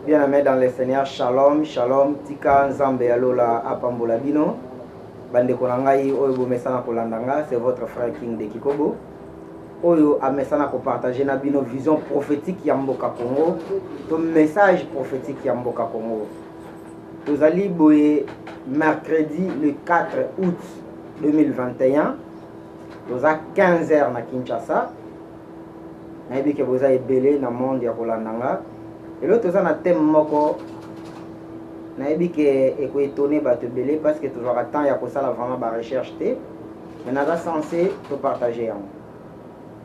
Bien-aimés dans le Seigneur, shalom, shalom, tika nzambe alola apambola bino. Bande konangai oyo bomesana kolandanga, c'est votre frère King de Kikobo. Oyo amesana ko partager na bino vision prophétique ya mboka Congo, to message prophétique ya mboka Congo. Tozali boye mercredi le 4 août 2021. Toza 15h na Kinshasa. Nayebi ke boza ebele na monde ya kolandanga. Et l'autre ça na thème moko nayebi ke eko étonné bato belé parce que toujours temps ya ko sala vraiment ba recherche té mais naza censé to partager yango.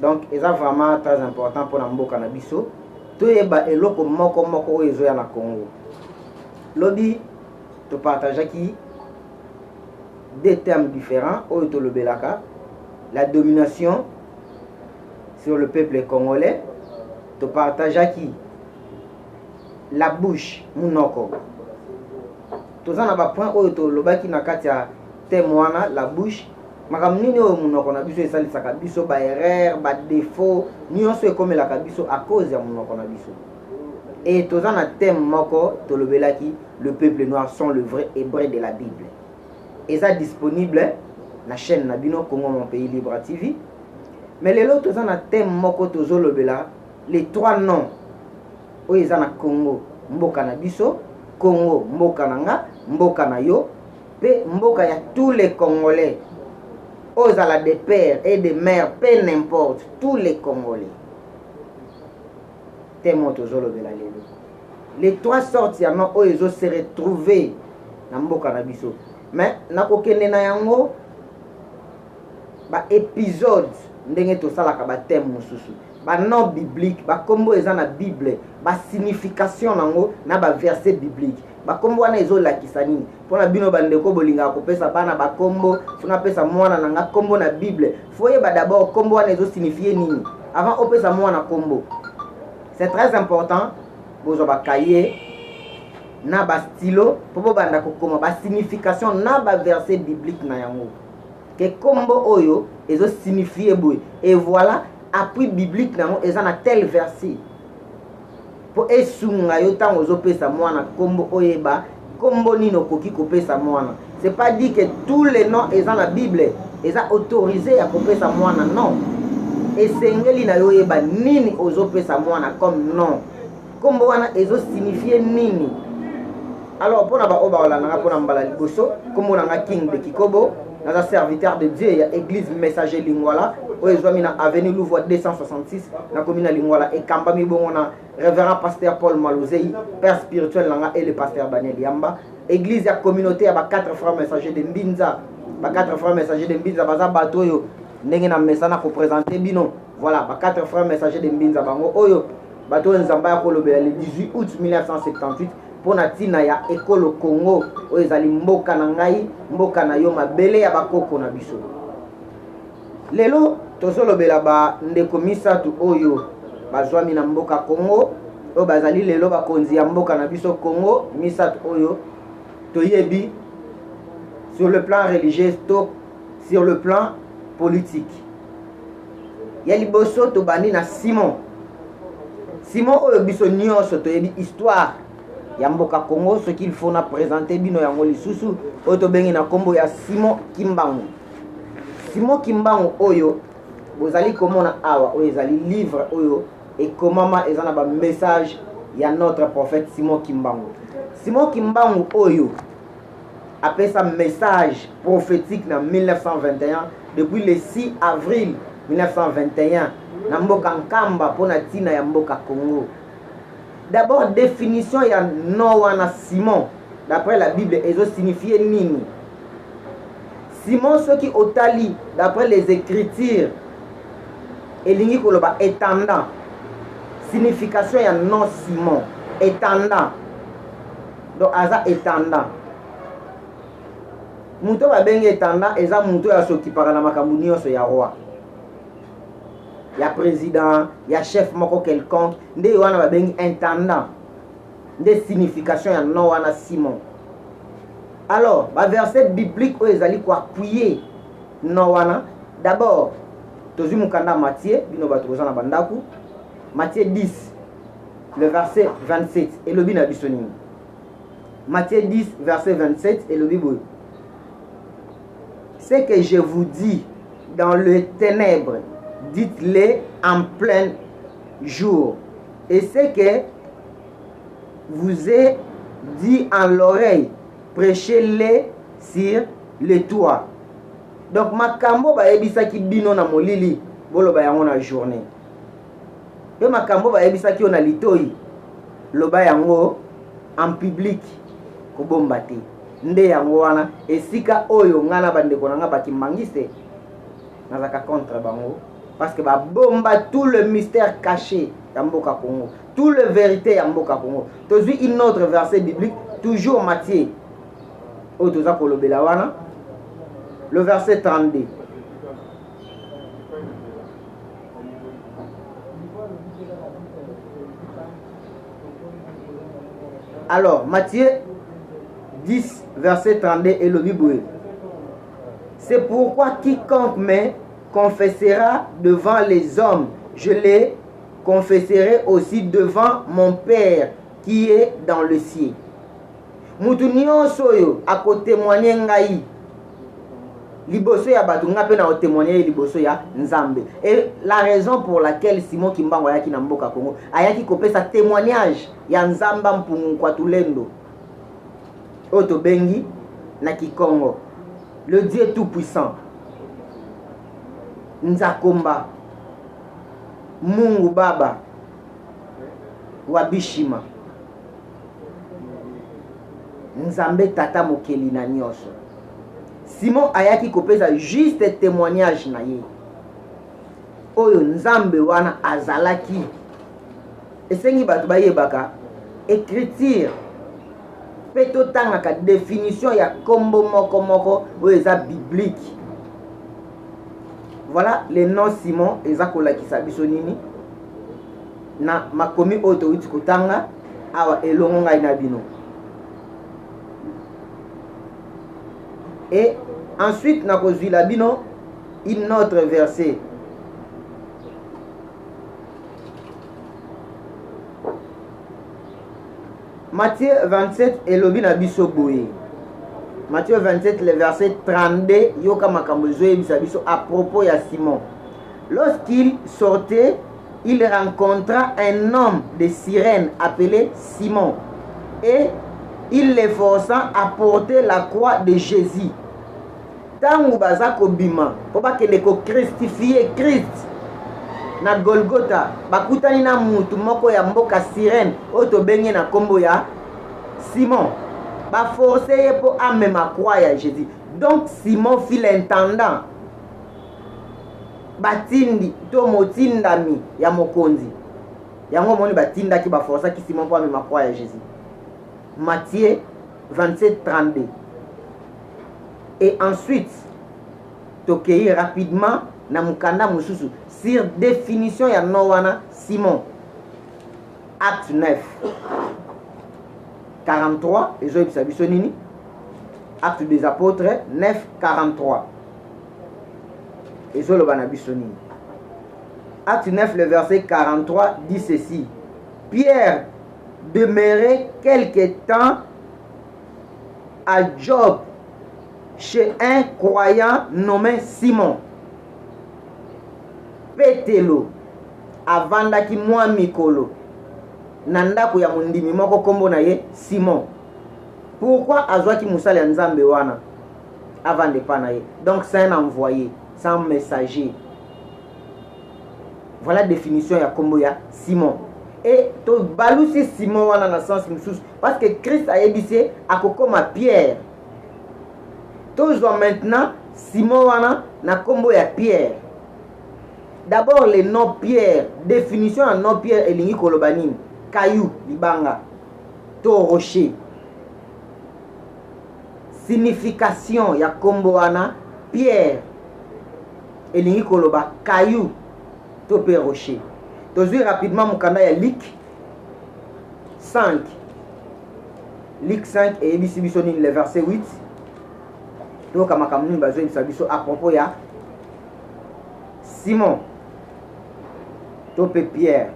Donc eza vraiment très important pour mboka na biso to yeba eloko moko oyo ezoya na Congo. Lobby to partager qui des termes différents oyo to lobelaka la domination sur le peuple congolais, to partager qui la bouche munoko toza na ba point oyo to lobaki na kati ya témoana la bouche makambo nini oyo munoko na biso esalisaka biso ba erreur ba défaut nyonso ekomelaka biso à cause ya munoko na biso. Et toza na thème moko to lobelaki le peuple noir sont le vrai hébreu de la Bible. Et ça disponible na chaîne na bino Congo mon pays libre TV. Mais lelo toza na thème moko tozo lobela les trois noms oyo eza na Congo, mboka na biso, Congo mboka na nga, mboka na yo, pe mboka ya tous les Congolais. Ozala des pères et des mères, peu n'importe, tous les Congolais. Témoin tozolo bela lelo. Les trois sortes ya no oyo ezo se retrouver na mboka na biso. Mais nakokende na yango ba épisode ndenge tosalaka ba thème mosusu. Ba non biblique, ba kombo eza na Bible, ba signification nango na ba verset biblique. Ba kombo wana ezo lakisa nini? Pona bino bandeko bolinga kopesa bana ba kombo, funa pesa mwana nanga kombo na Bible. Foye ba d'abord kombo wana ezo signifier nini avant opesa mwana kombo. C'est très important bozo ba cahier na ba stylo popo banda kokoma ba signification na ba verset biblique na yango. Que kombo oyo ezo signifier boy. Et voilà appui biblique nango eza na tel verset po esunga yo tango ozopesa mwana kombo oyeba kombo nino koki kopesa mwana. C'est pas dit que tous les noms eza na Bible eza autorisé à kopesa mwana, non. Esengeli na yo yeba nini ozopesa mwana comme non, kombo wana ezo signifier nini. Alors pona ba oba wala nga pona mbala liboso kombo na nga King de Kikobo na serviteur de Dieu ya église messager Lingwala oyo ezwami na avenue Louvois 266 na commune Lingwala ekambami bongo na révérend pasteur Paul Malozei, père spirituel nanga et le pasteur Daniel Yamba. Église ya communauté ya ba 4 frères messagers de Mbinza, ba 4 frères messagers de Mbinza baza bato oyo ndenge na mesana ko présenter bino. Voilà ba 4 frères messagers de Mbinza bango oyo bato nzamba ya kolobela le 18 août 1978 pona tina ya ekolo Congo oyo ezali mboka na ngai, mboka na yo mabele ya bakoko na biso. Lelo tozolobela ba ndeko misatu oyo bazwami na mboka Congo oyo bazali lelo bakonzi ya mboka na biso Congo misatu oyo toyebi sur le plan religieux to sur le plan politique. Ya liboso tobandi na Simon oyo biso nyonso toyebi histoire ya mboka Congo, ce qu'il faut na présenter bino yango lisusu oyo tobengi na kombo ya Simon Kimbangu. Simon Kimbangu oyo bozali komona awa oyo ezali livre oyo ekomama eza na ba message ya notre prophète Simon Kimbangu. Simon Kimbangu oyo apesa message prophétique na 1921 depuis le 6 avril 1921 na mboka Nkamba pona tina ya mboka Congo. D'abord définition ya Noana Simon d'après la Bible ezo signifier nini? Simon ce qui otali d'après les écritures elingi koloba étendant. Signification ya nom Simon étendant. Donc aza étendant. Muto ba bengi étendant eza muto ya sokipaka na makambo nyonso ya roi. Ya président, ya chef moko quelconque, nde wana ba bengi intendant. Nde signification ya nom wana Simon. Alors, ba verset biblique oyo ezali ko appuyer nom wana. D'abord, tozi mukanda Matthieu, bino bato kozana bandaku. Matthieu 10. le verset 27 et le bin bisoning. Matthieu 10 verset 27 et le Bible. Ce que je vous dis dans les ténèbres, dites-le en plein jour. Et ce que vous ai dit en l'oreille, prêchez-le sur le toit. Donc makambo ba ebisaki bino na molili bolo ba yango na journée. Et makambo ba ebisaki na litoi loba yango en public ko bomba te. Nde yango wana esika oyo ngana bandeko na nga bakimangise nazaka contre bango parce que ba bomba tout le mystère caché ya mboka Congo, tout le vérité ya mboka Congo. Tozui une autre verset biblique toujours Matthieu o toza kolobela wana le verset 32. Alors Matthieu 10 verset 32 et le Bible. C'est pourquoi quiconque me confessera devant les hommes, je les confesserai aussi devant mon Père qui est dans le ciel. Mutu nyonso oyo akotémoigner ngai liboso ya bato nga pe na otémoigner liboso ya Nzambe. Et la raison pour laquelle Simon Kimbangu ayaki na mboka Congo ayaki kopesa témoignage ya Nzamba mpungu kwa tulendo oto bengi na Kikongo, le Dieu tout puissant Nzakomba Mungu Baba Wabishima Nzambe tata mokeli na nyonso. Simon ayaki kopesa juste témoignage na ye oyo Nzambe wana azalaki. Esengi bato bayebaka écriture pe totangaka définition ya kombo moko moko oyo eza biblique. Voilà le nom Simon eza kolakisa biso nini na makomi oyo towuti kotanga awa elongo ngai na bino. Et ensuite na kozwi la bino une autre verset. Matthieu 27 elobi na biso boye. Matthieu 27 le verset 32 yoka makambo zoyebisa biso à propos ya Simon. Lorsqu'il sortait, il rencontra un homme de Cyrène appelé Simon et il l'efforça à porter la croix de Jésus. Tangu baza kobima po bakende ko crucifier Christ na Golgotha, bakutani na mutu moko ya mboka Cyrène oto benye na kombo ya Simon, ba forcer ye po amema croix ya Jésus. Donc Simon fit l'intendant batindi to motindami ya mokonzi yango moni batindaki ba forcer ki Simon po amema croix ya Jésus. Matthieu 27 32. Et ensuite tokei rapidement na mukanda mususu sur définition ya nowana Simon. Acte 9 43 et zo biso nini Acte des apôtres 9 43 et zo lo bana biso nini. Acte 9 le verset 43 dit ceci: Pierre demeurait quelque temps à Job chez un croyant nommé Simon. Petelo avandaki mwa mikolo na ndako ya mondimi moko kombo na ye Simon. Pourquoi azwaki musala ya Nzambe wana avande pa na ye? Donc c'est un envoyé, c'est un messager. Voilà la définition ya kombo ya Simon. Et to balusi Simon wana na sens mususu parce que Christ a yebisi akokoma Pierre. Toujours maintenant Simon wana na kombo ya Pierre. D'abord le nom Pierre, définition ya nom Pierre elingi koloba nini? Caillou libanga to rocher. Signification ya kombo wana Pierre elingi koloba caillou to pe rocher. Tozui rapidement mukanda ya Luc 5. Luc 5 et ebisi biso nini le verset 8. Donc makamuni bazo ebisa biso à propos ya Simon to pe Pierre.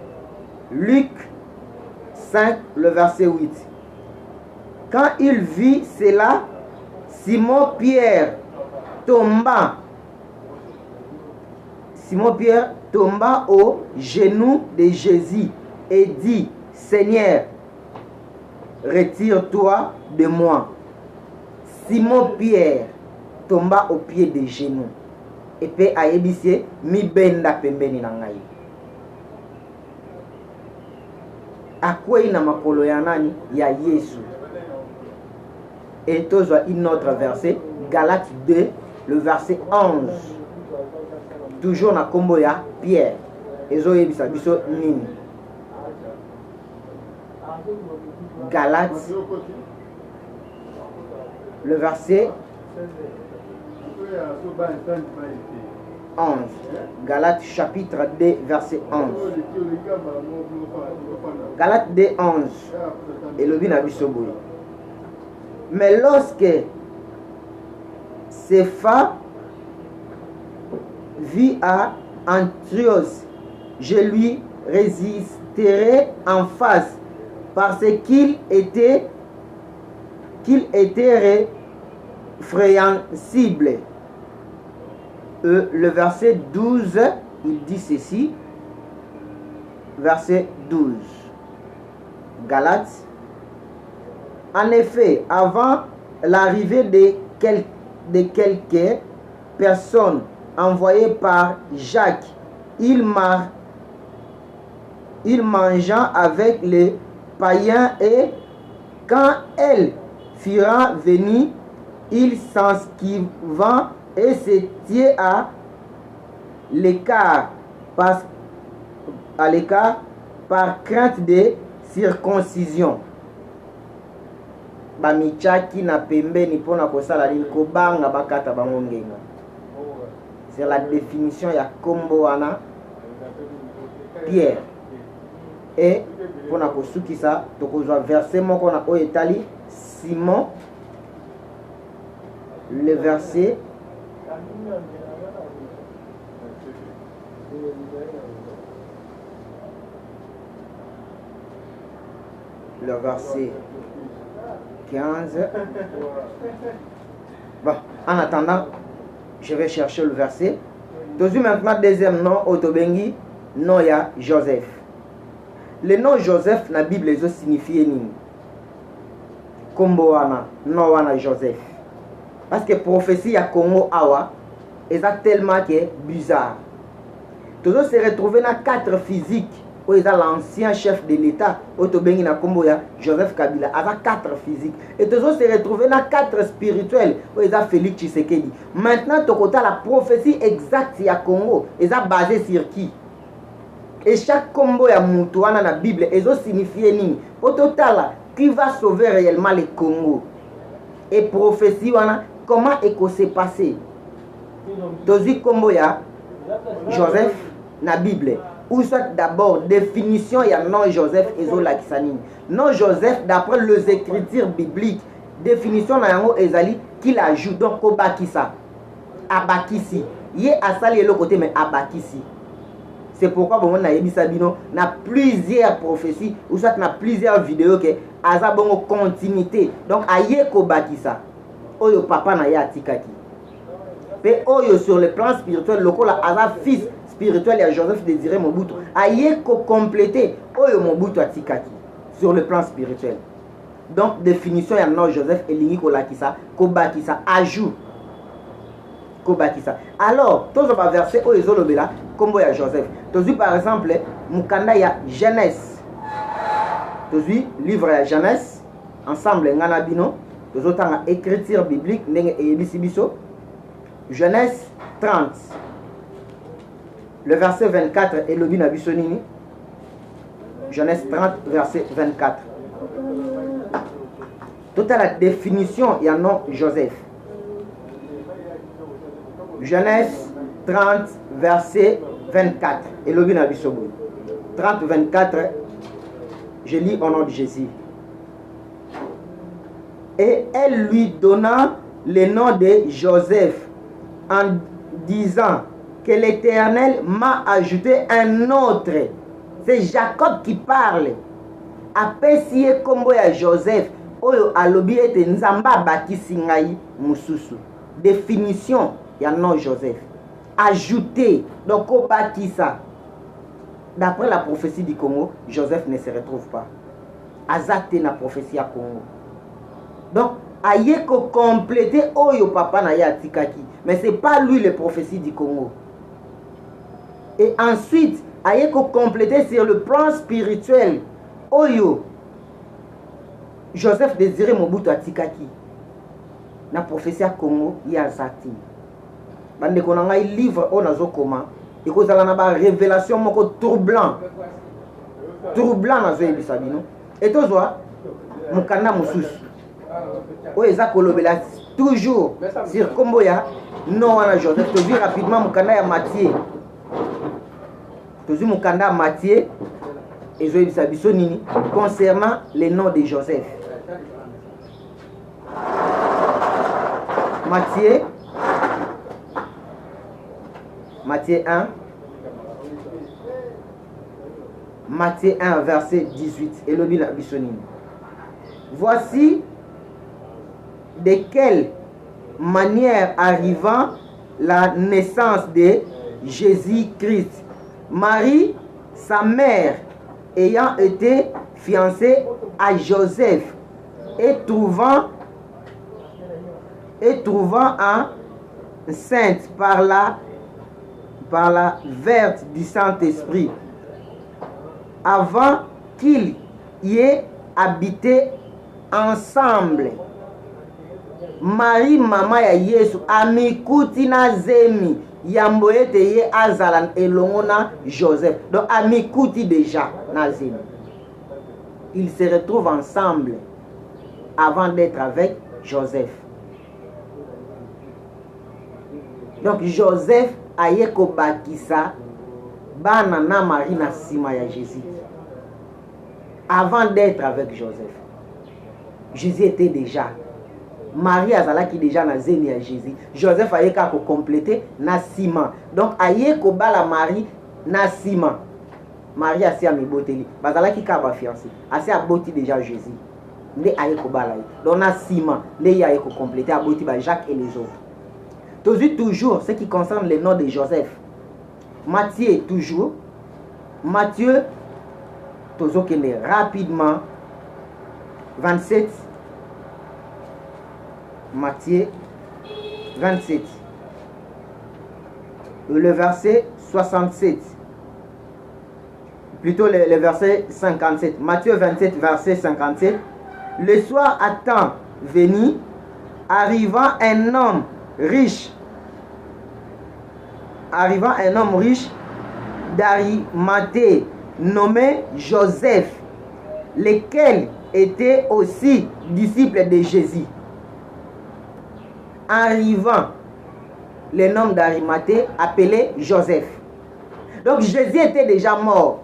Luc 5, le verset 8. Quand il vit cela, Simon-Pierre tomba aux genoux de Jésus et dit, Seigneur, retire-toi de moi. Simon-Pierre tomba au pied des genoux. Et puis ayebisi mi benda pembeni na ngai. Akwei na makolo ya nani ya Yesu. Et tozwa une autre verset, Galates 2, le verset 11. Toujours na kombo ya Pierre. Ezo yebisa biso nini. Galates, le verset 11. Galates chapitre 2, verset 11. Galates 2, 11. Et le bin abisoboui. Mais lorsque Cépha vit à Antioche, je lui résisterai en face parce qu'il était réfréhensible. Le verset 12, il dit ceci. Verset 12. Galates. En effet, avant l'arrivée de quelques personnes envoyées par Jacques, il mangea avec les païens et quand elle furent venue, il s'inscrivant et se tient à l'écart par crainte de circoncision. Bamichaki na pembeni pona kosala nini kobanga bakata bango ngenga. C'est la définition ya kombo wana Pierre. Et pona kosukisa tokozwa verset moko na oyo etali Simon, le verset le verset 15. Bon, en attendant, je vais chercher le verset. Tozu maintenant deuxième nom Otobengi, nom ya Joseph. Le nom Joseph na Bible ezo signifie nini? Kombo wana, nom wana Joseph. Parce que prophétie ya Congo awa est tellement que bizarre. Tozo se retrouver dans 4 physiques. Où est l'ancien chef de l'État, Otobengi na kombo ya Joseph Kabila, avec 4 physiques. Et toujours se retrouver dans 4 spirituels, où est Félix Tshisekedi. Maintenant, tokota la prophétie exacte ya Congo, est basée sur qui? Et chaque kombo ya mutuana na Bible, est signifié nini? Au total, qui va sauver réellement le Congo? Et prophétie wana, comment est-ce s'est passé? Tozi kombo ya Joseph na Bible. Ou soit d'abord définition il y a non Joseph ezolakisani. Non Joseph d'après les écritures bibliques, définition na yango ezali qu'il ajoute donc kobakisa. Abakisi. Yé asali le côté mais abakisi. C'est pourquoi bon na yebisa bino na plusieurs prophéties ou soit na plusieurs vidéos que aza bongo continuité. Donc aye kobakisa. Oyo papa na ya tikaki. Pe oyo sur le plan spirituel lokola aza fils spirituel ya Joseph Désiré Mobutu aye ko compléter oyo Mobutu atikaki sur le plan spirituel. Donc définition ya non Joseph elingi ko lakisa ko bakisa ajout ko bakisa. Alors tous va verset oyo ezolobela kombo ya Joseph. Tozu par exemple mukanda ya Genèse. Tozu livre ya Genèse ensemble ngana bino tozo tanga écriture biblique ndenge eyebisi biso. Genèse 30. Le verset 24 est le bin abisonini. Genèse 30, verset 24. Toute la définition, il y a non Joseph. Genèse 30, verset 24. Et le bin abisoboui. 30, 24. Je lis au nom de Jésus. Et elle lui donna le nom de Joseph en disant que l'Éternel m'a ajouté un autre. C'est Jacob qui parle. apesi ye kombo ya Joseph oyo alobi ete nzamba abakisi ngai mususu. Définition ya nom Joseph. Ajouter, donc obakisa. D'après la prophétie du Congo, Joseph ne se retrouve pas. Azate na prophétie à Congo. Donc, aye ko compléter oyo papa na ya tikaki. Mais c'est pas lui le prophétie du Congo. Et ensuite, aye ko compléter sur le plan spirituel oyo Joseph Désiré Mobutu atikaki. Na prophétie à Congo ya zati. Bande konanga livre on azo koma. Et que ça na révélation moko troublant nazo yebisa bino. Et tozwa mukanda mususu oyo eza kolobela toujours sur kombo ya non wana Joseph. Tozi rapidement mukanda ya Matthieu. Tozi mukanda ya Matthieu ezo yebisa biso nini concernant les noms de Joseph. Matthieu 1. Matthieu 1, verset 18. Elobi la bisonine. Voici de quelle manière arrivant la naissance de Jésus-Christ. Marie, sa mère, ayant été fiancée à Joseph et trouvant enceinte par la vertu du Saint-Esprit, avant qu'ils y aient habité ensemble. Marie mama ya Yesu amikuti na zemi yambo ete ye azalan elongo na Joseph. Donc amikuti déjà na zemi. Ils se retrouvent ensemble avant d'être avec Joseph. Donc Joseph aye ko bakisa bana na Marie na sima ya Jésus. Avant d'être avec Joseph. Jésus était déjà. Marie azalaki déjà na zemi ya Jésus. Joseph aye ka ko compléter na sima. Donc aye ko bala Marie na sima. Marie asi a miboteli. Bazalaki ka ba fiancé. Asi a boti déjà Jésus. Nde aye ko bala. Donc na sima, le ya aye ko compléter a boti ba Jacques et les autres. Toujours ce qui concerne les noms de Joseph. Matthieu toujours. Matthieu tozokende rapidement 27. Matthieu 27. Le verset 67. Plutôt le verset 57. Matthieu 27, verset 57. Le soir à temps venu, arrivant un homme riche d'Arimathée nommé Joseph, lequel était aussi disciple de Jésus. Arrivant, le nom d'Arimathée appelé Joseph. Donc Jésus était déjà mort.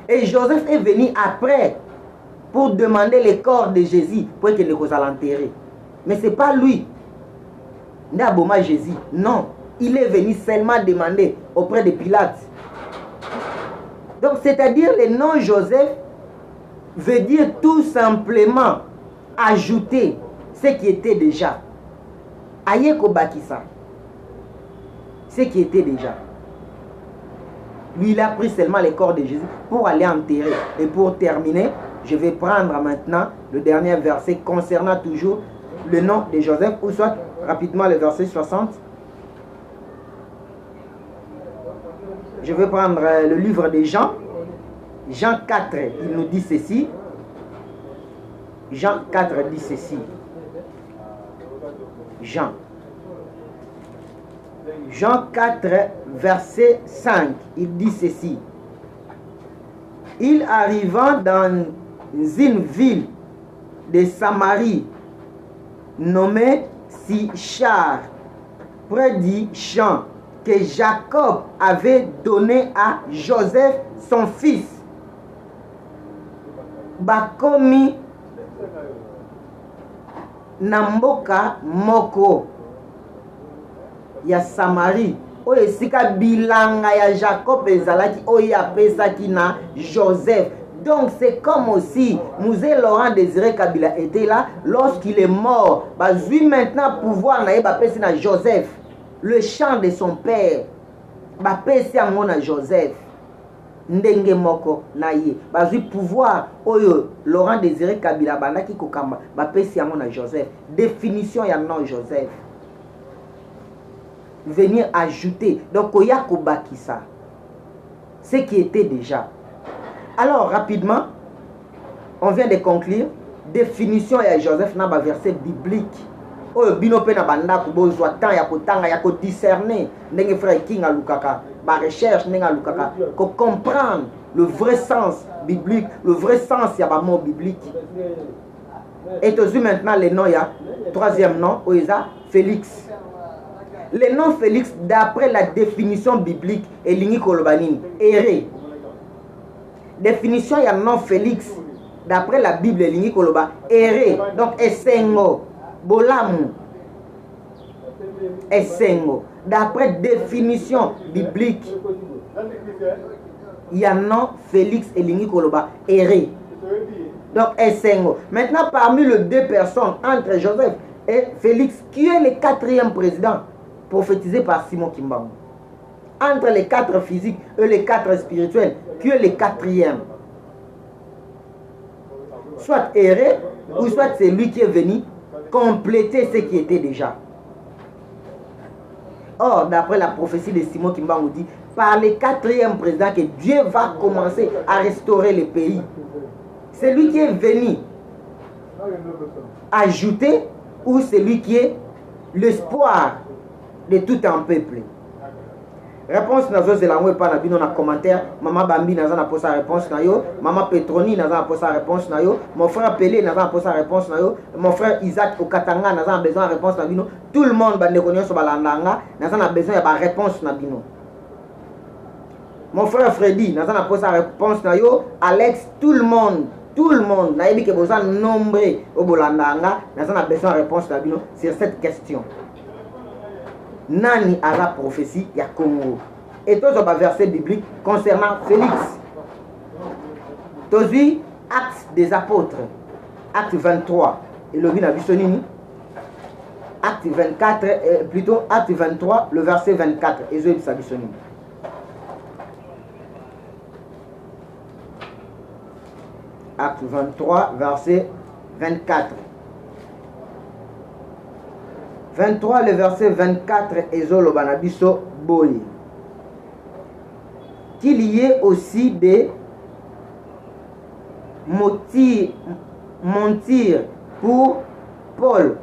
Et Joseph est venu après pour demander le corps de Jésus pour qu'il le l'enterrer. Mais ce n'est pas lui. N'aboma Jésus. Non. Il est venu seulement demander auprès de Pilate. Donc, c'est-à-dire le nom Joseph veut dire tout simplement ajouter ce qui était déjà. Ayeko Bakisa. Ce qui était déjà. Lui, il a pris seulement le corps de Jésus pour aller enterrer. Et pour terminer, je vais prendre maintenant le dernier verset concernant toujours le nom de Joseph, ou soit rapidement le verset 60. Je vais prendre le livre de Jean. Jean 4, il nous dit ceci. Jean 4 dit ceci. Jean 4, verset 5, il dit ceci. Il arrivant dans une ville de Samarie, nommée Sichar, près du champ que Jacob avait donné à Joseph, son fils. Bakomi Namboka Moko ya Samarie, oyo esika bilanga ya Jacob ezalaki oyo apesaki na Joseph. Donc c'est comme aussi Mouzé Laurent Désiré Kabila était là lorsqu'il est mort. Lui maintenant pouvoir na Joseph, le chant de son père. Bapesi yango na Joseph. Ndenge moko na ye. Lui pouvoir oyo Laurent Désiré Kabila bandaki kokamba bapesi yango na Joseph. Définition ya nom Joseph. Venir ajouter. Donc oya kobakisa ce qui était déjà. Alors, rapidement, on vient de conclure. Définition ya Joseph na ba verset biblique. Oyo bino pe na banda ko bozwa temps ya kotanga ya ko discerner ndenge frère King alukaka ba recherche ndenge alukaka ko comprendre le vrai sens biblique, le vrai sens ya ba mot biblique. Et aussi maintenant le nom ya troisième nom oza Félix. Le nom Félix d'après la définition biblique elingi kolobanini erré. Définition ya nom Félix d'après la Bible elingi koloba erré. Donc esengo bolamu esengo d'après définition biblique il y a nom Félix elingi koloba erré. Donc esengo. Maintenant parmi les deux personnes entre Joseph et Félix, qui est le quatrième président prophétisé par Simon Kimbangu, entre les quatre physiques et les quatre spirituels, qui est le quatrième? Soit erré, ou soit c'est lui qui est venu compléter ce qui était déjà. Or, d'après la prophétie de Simon Kimbangu dit, par le quatrième président que Dieu va commencer à restaurer le pays. C'est lui qui est venu ajouter, ou c'est lui qui est l'espoir de tout un peuple. Réponse nazo zelango pa na bino na commentaire. Maman Bambi naza na posa réponse na yo, maman Petroni naza na posa réponse na yo, mon frère Pelé naza na posa réponse na yo, mon frère Isaac Okatanga naza na besoin de réponse na bino. Tout le monde bande konyo so balandanga naza na besoin de réponse na bino. Mon frère Freddy naza na posa réponse na yo, Alex, tout le monde na yebi ke besoin nombre au bolandanga naza na besoin de réponse na bino sur cette question. Nani a la prophétie ya Congo. Et tous les versets bibliques concernant Félix. Tous actes des apôtres. Acte 23. Et le vin a acte 24, plutôt acte 23, le verset 24. Et je dis acte 23, verset 24. 23, le verset 24, Ezolo Banabiso Boy. Qu'il y ait aussi des mentir pour Paul,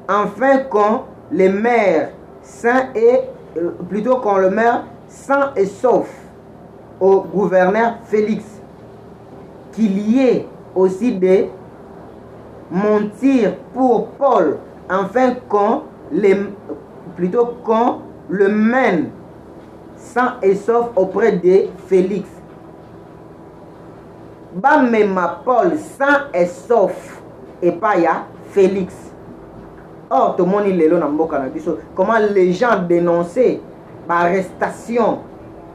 afin qu'on les meure sain et plutôt qu'on le meure sain et sauf au gouverneur Félix. Qu'il y ait aussi des mentir pour Paul, afin qu'on le mène sain et sauf auprès de Félix. Bamema Paul sain et sauf et pas ya Félix. Or, tout le monde est là comment les gens dénonçaient l'arrestation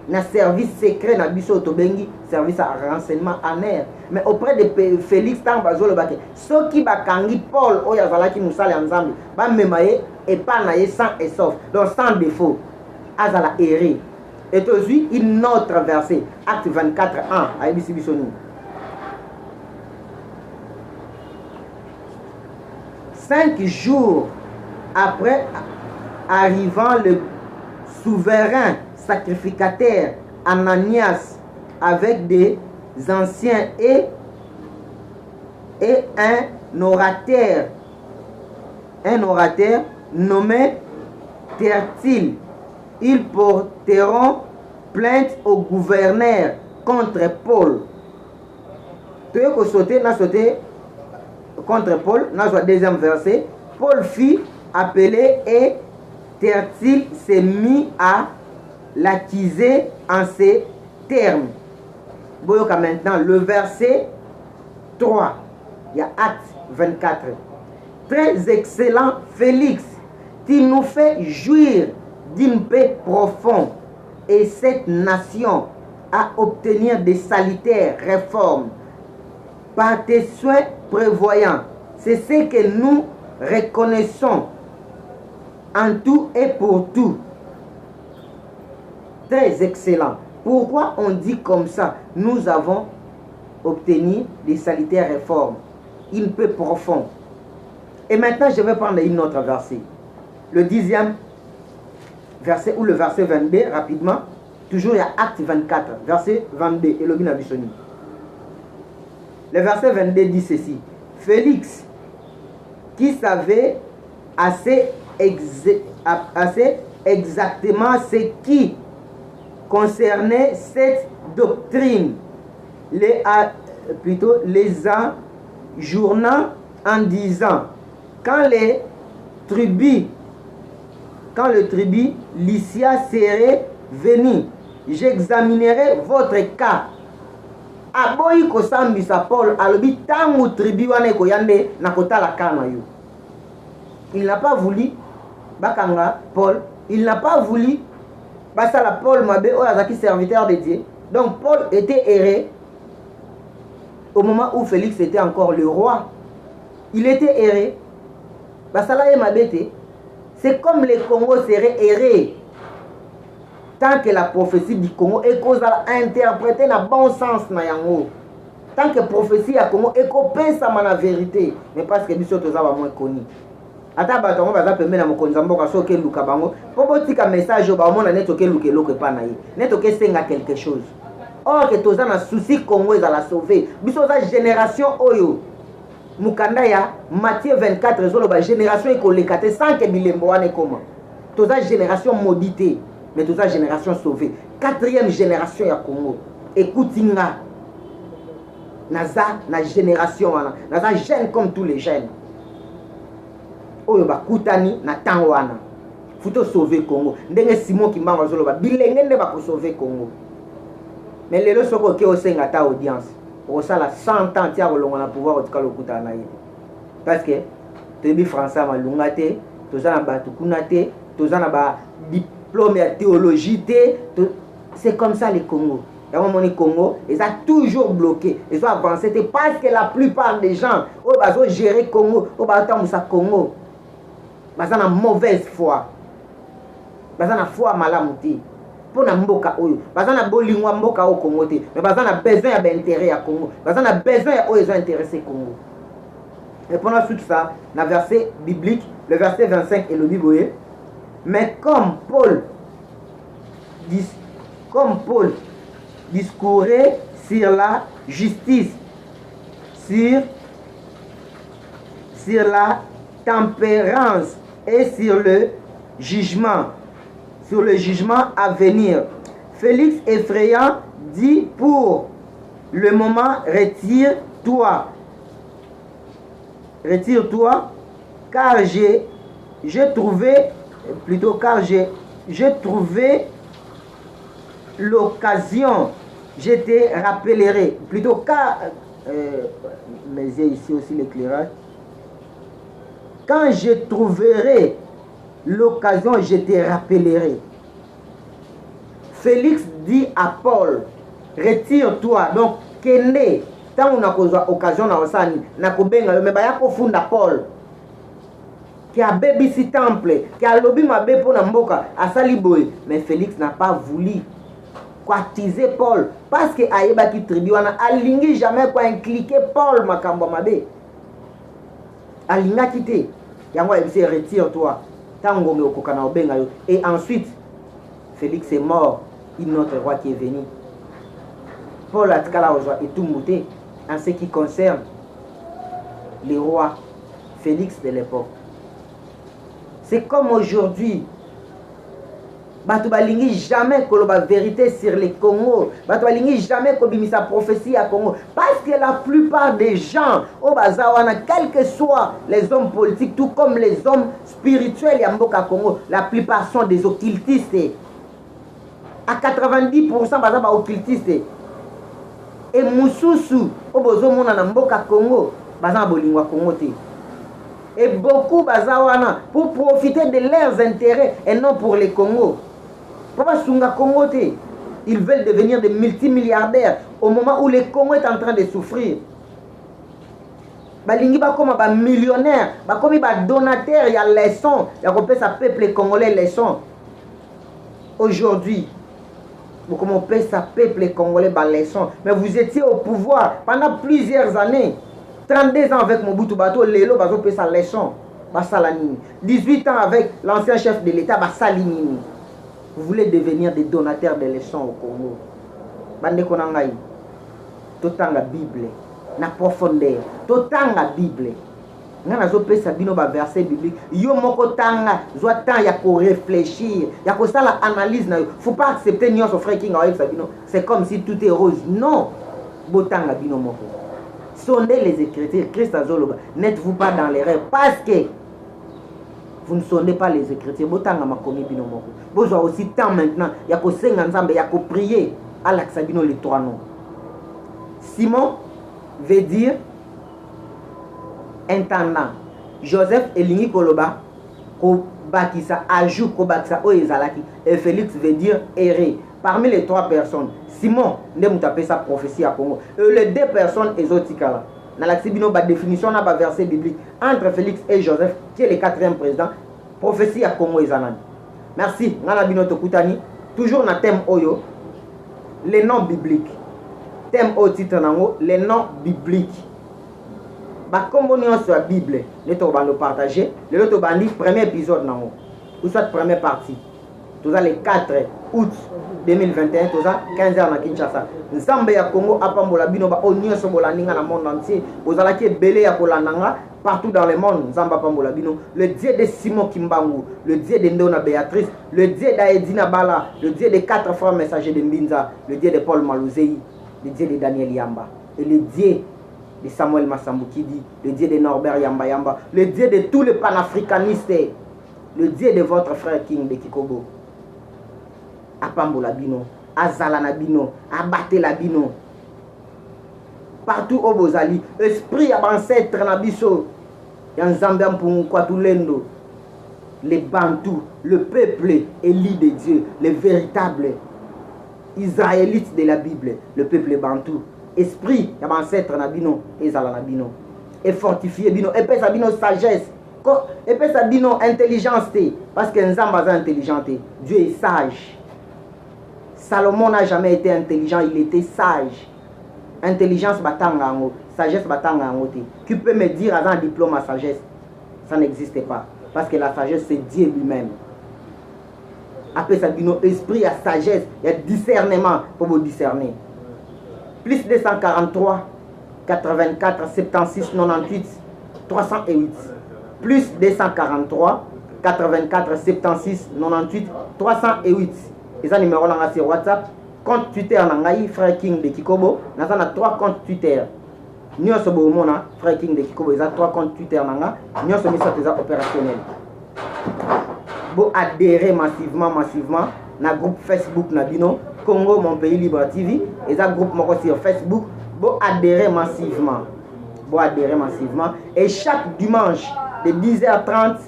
na service secret na biso tobengi service à renseignement en air. Mais auprès de Félix tant bazolo bake ceux qui bakangi Paul oya zalaki musala ya nzambe ba memaye et pas na sans et sauf donc sans défaut azala erré. Et aussi une autre verset acte 24:1 à ibisi bisoni 5 jours après arrivant le souverain sacrificateur Ananias avec des anciens et un orateur nommé Tertil. Ils porteront plainte au gouverneur contre Paul. Tu as sauté contre Paul, dans le deuxième verset. Paul fut appelé et Tertil s'est mis à l'accuser en ces termes. Boyoka maintenant le verset 3. Il y a acte 24. Très excellent Félix, tu nous fais jouir d'une paix profonde et cette nation à obtenir des salutaires réformes par tes soins prévoyants. C'est ce que nous reconnaissons en tout et pour tout. Très excellent. Pourquoi on dit comme ça? Nous avons obtenu des salutaires réformes. Une peu profond. Et maintenant, je vais prendre une autre verset. Le 10e verset ou le verset 22, rapidement. Toujours il y a Acte 24, verset 22. Et le Binabissoni. Le verset 22 dit ceci. Félix, qui savait assez exactement ce qui concernait cette doctrine, les enjournant en disant, quand le tribut Lycia serait venu, j'examinerai votre cas. Aboyi kosambisa Paul alobi tangu tribu wana koyande na kotala kana yo. Il n'a pas voulu bakanga Paul, il n'a pas voulu basala Paul mabe o azaki serviteur de Dieu. Donc Paul était erré au moment où Félix était encore le roi. Il était erré. Basala e mabete. C'est comme les Congo seraient errés. Tant que la prophétie du Congo est interprétée dans le bon sens na yango. Tant que la prophétie du Congo est copée ça la vérité. Mais parce que nous sommes moins connus. Ata batongo baza pembe na mokonza mboka soke luka bango. Po botika message ba mona netoke luke loke pa na ye. Netoke senga quelque chose. Or que toza na souci Congo ezala sauver. Biso za génération oyo. Mukanda ya Matthieu 24 ezoloba génération ekolekate sans que bilembo wane koma. Toza génération maudite. Mais toute la génération sauvée. 4e génération ya Congo. Écoute-nga. Naza, na génération wana. Naza jeune comme tous les jeunes. Oyo ba kutani na tango wana. Futo sauver Congo. Ndenge Simon Kimbangu azoloba bilenge nde ba ko sauver Congo. Mais lelo soko ke osenga ta audience. Pour ça la 100 ans tia kolonga na pouvoir otika lokuta na ye. Parce que tebi français malunga te, toza na batu kuna te, toza na ba diplôme et théologie, c'est comme ça les Congo. Et à un moment Congo, ils ont toujours bloqué, ils ont avancé parce que la plupart des gens, ils ont géré Congo, ils ont Congo, ils ont une mauvaise foi, ils ont une foi malamuti. Pour na mboka oyo, ils ont une bolingwa mboka au Congo, mais ils ont besoin d'intérêt à Congo, ils ont besoin ils ont intéressé Congo. Et pendant tout ça, dans le verset biblique, le verset 25 et le Bible. Mais comme Paul discourait sur la justice, sur la tempérance et sur le jugement à venir, Félix effrayant dit pour le moment retire-toi, car j'ai trouvé l'occasion, je te rappellerai. Plutôt car, mais il y a ici aussi l'éclairage. Quand je trouverai l'occasion, je te rappellerai. Félix dit à Paul, retire-toi. Donc, kende, tant on a occasion na osani, na kobenga, mais baya kofunda Paul. Qui a bébi si temple, qui a lobby ma bé pour Namboka, à Saliboy. Mais Félix n'a pas voulu attiser Paul. Parce que Aïba qui tribu, on a aligné jamais quoi incliquer Paul, ma kambo ma bé. Aligna quitté. Yango il se retire-toi. Tango me okokana obenga yo. Et ensuite, Félix est mort. Une autre roi qui est venu. Paul a est tout mouté en ce qui concerne les rois Félix de l'époque. C'est comme aujourd'hui. Batu balingi jamais que la vérité sur les Congo. Batu balingi jamais que bimisa prophétie à Congo. Parce que la plupart des gens au Bazawana, quels que soient les hommes politiques, tout comme les hommes spirituels Yamboka Congo, la plupart sont des occultistes. À 90% bazaba occultistes. Et Moussousou, au Bozomona Namboka Congo, bazaba bolingwa Congo te. Et beaucoup bazawana pour profiter de leurs intérêts et non pour les Congo. Papa Sunga Congo te, ils veulent devenir des multimilliardaires au moment où le Congo est en train de souffrir. balingi bakoma ba millionnaire bakomi ba donateur ya leçon ya kopesa peuple congolais leçon. Aujourd'hui beaucoup pesa peuple congolais ba leçon, mais vous étiez au pouvoir pendant plusieurs années. 32 ans avec Mobutu Bato lelo bazo pesa leçon basala nini. 18 ans avec l'ancien chef de l'État basali nini. Vous voulez devenir des donateurs de leçons au Congo. Bande konangai totanga Bible na profondeur, totanga Bible ngana zo pesa bino ba verset biblique yo moko tanga zo temps ya ko réfléchir ya ko sala analyse na yo. Faut pas accepter nyonso frère King avec Sabino, c'est comme si tout est rose. Non, botanga bino moko, sondez les Écritures. Christ azoloba, n'êtes-vous pas dans l'erreur parce que vous ne sondez pas les Écritures. Botanga makomi bino moko, bozwa aussi temps maintenant ya ko senga nzambe ya ko prier à l'axabino les trois noms. Simon veut dire intendant. Joseph elingi koloba ko bakisa ajout ko bakisa o ezalaki, et Félix veut dire errer. Parmi les trois personnes, Simon nde mutape sa prophétie à Congo, et les deux personnes ezotikala na l'axibino ba définition na ba verset biblique entre Félix et Joseph qui est le quatrième président, prophétie à Congo ezanani. Merci ngana bino tokutani toujours na thème oyo les noms bibliques. Thème au titre nango les noms bibliques. Ba kombo nyonso ya Bible le to ba le partager le to bandi premier épisode nango ou soit première partie. Tout ça le 4 août 2021 tout ça 15h na Kinshasa. Nzambe ya Congo apambola bino ba onyoso bolandinga na monde entier. Bozala ki belé ya kolandanga partout dans le monde. Nzamba apambola bino, le Dieu de Simon Kimbangu, le Dieu de Ndona Béatrice, le Dieu d'Aedina Bala, le Dieu des 4 frères messagers de Mbinza, le Dieu de Paul Malouzei, le Dieu de Daniel Yamba et le Dieu de Samuel Massambukidi, le Dieu de Norbert Yamba Yamba, le Dieu de tous les panafricanistes, le Dieu de votre frère King de Kikobo. Apambola bino, azalana bino, abate la bino. Partout au Bozali, esprit ancêtre na biso, yanzambe mpungu kwa tulendo. Les Bantous, le peuple élu de Dieu, les véritables Israélites de la Bible, le peuple Bantou. Esprit ancêtre na bino, ezalana bino. Et fortifier bino, et pesa bino sagesse. Et pesa bino intelligence, parce que nzamba est intelligent. Dieu est sage. Salomon n'a jamais été intelligent, il était sage. Intelligence batangango, sagesse batangango. Tu peux me dire avant un diplôme à sagesse, ça n'existe pas. Parce que la sagesse c'est Dieu lui-même. Après ça, nos esprit à sagesse, il y a discernement pour vous discerner. Plus 243, 84, 76, 98, 308. Plus 243, 84, 76, 98, 308. Et ça numéro là sur WhatsApp. Compte Twitter nangai frère King de Kikobo. Nous avons 3 comptes Twitter. Nous avons frère King de Kikobo. Nous avons 3 comptes Twitter nanga. Nous avons mis ça opérationnel. Vous adhérez massivement na groupe Facebook Nabino Congo mon pays libre TV. Et ça groupe moko sur Facebook. Vous adhérez massivement. Et chaque dimanche de 10h30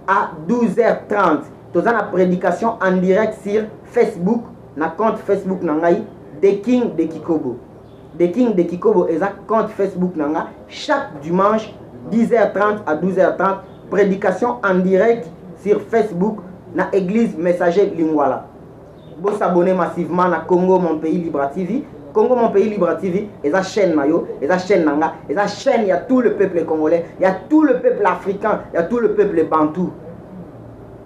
à 12h30. Nous avons la prédication en direct sur Facebook, na compte Facebook nangai The King de Kikobo. The King de Kikobo est un compte Facebook nanga chaque dimanche 10h30 à 12h30 prédication en direct sur Facebook na église messager Lingwala. Vous s'abonnez massivement na Congo mon pays libre TV. Congo mon pays libre TV est la chaîne mayo, est la chaîne nanga, est la chaîne il y a tout le peuple congolais, il y a tout le peuple africain, il y a tout le peuple bantou.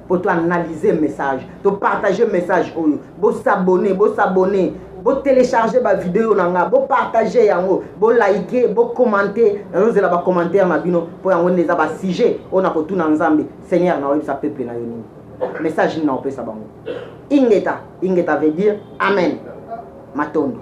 Pour analyser le message, pour partager le message, pour s'abonner, pour télécharger ma vidéo, pour partager, pour liker, pour commenter, pour commentaire pour avoir des sujets, on a tout dans Zambie. Seigneur, na sa peuple na yoni. Message n'a pas ça. Ingeta veut dire Amen. Matondo.